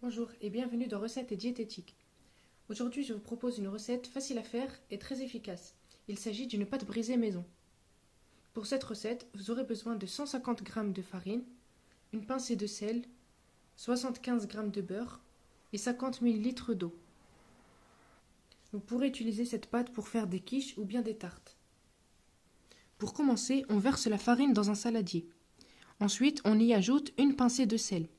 Bonjour et bienvenue dans Recettes et diététique. Aujourd'hui, je vous propose une recette facile à faire et très efficace. Il s'agit d'une pâte brisée maison. Pour cette recette, vous aurez besoin de 150 g de farine, une pincée de sel, 75 g de beurre et 50 ml d'eau. Vous pourrez utiliser cette pâte pour faire des quiches ou bien des tartes. Pour commencer, on verse la farine dans un saladier. Ensuite, on y ajoute une pincée de sel.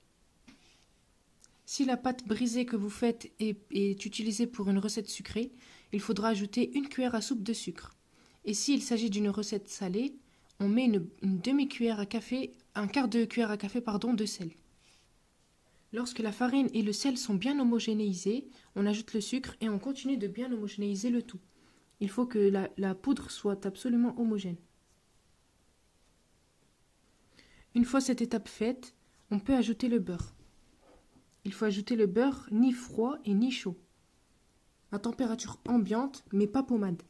Si la pâte brisée que vous faites est utilisée pour une recette sucrée, il faudra ajouter une cuillère à soupe de sucre. Et s'il s'agit d'une recette salée, on met une demi-cuillère à café, un quart de cuillère à café de sel. Lorsque la farine et le sel sont bien homogénéisés, on ajoute le sucre et on continue de bien homogénéiser le tout. Il faut que la poudre soit absolument homogène. Une fois cette étape faite, on peut ajouter le beurre. Il faut ajouter le beurre ni froid et ni chaud, à température ambiante mais pas pommade,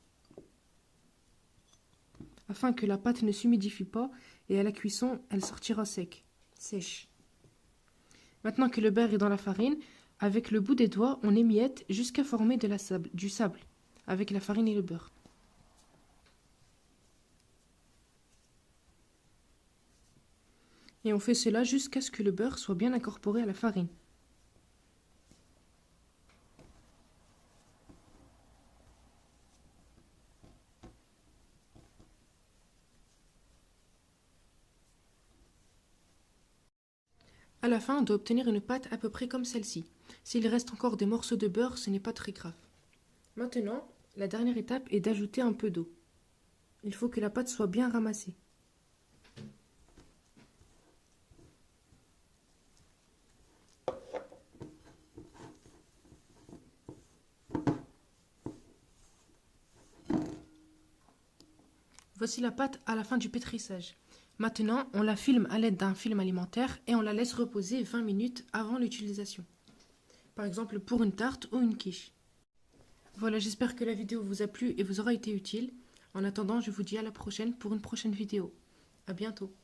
afin que la pâte ne s'humidifie pas et à la cuisson elle sortira sèche. Maintenant que le beurre est dans la farine, avec le bout des doigts on émiette jusqu'à former du sable avec la farine et le beurre. Et on fait cela jusqu'à ce que le beurre soit bien incorporé à la farine. À la fin, on doit obtenir une pâte à peu près comme celle-ci. S'il reste encore des morceaux de beurre, ce n'est pas très grave. Maintenant, la dernière étape est d'ajouter un peu d'eau. Il faut que la pâte soit bien ramassée. Voici la pâte à la fin du pétrissage. Maintenant, on la filme à l'aide d'un film alimentaire et on la laisse reposer 20 minutes avant l'utilisation. Par exemple pour une tarte ou une quiche. Voilà, j'espère que la vidéo vous a plu et vous aura été utile. En attendant, je vous dis à la prochaine pour une prochaine vidéo. À bientôt.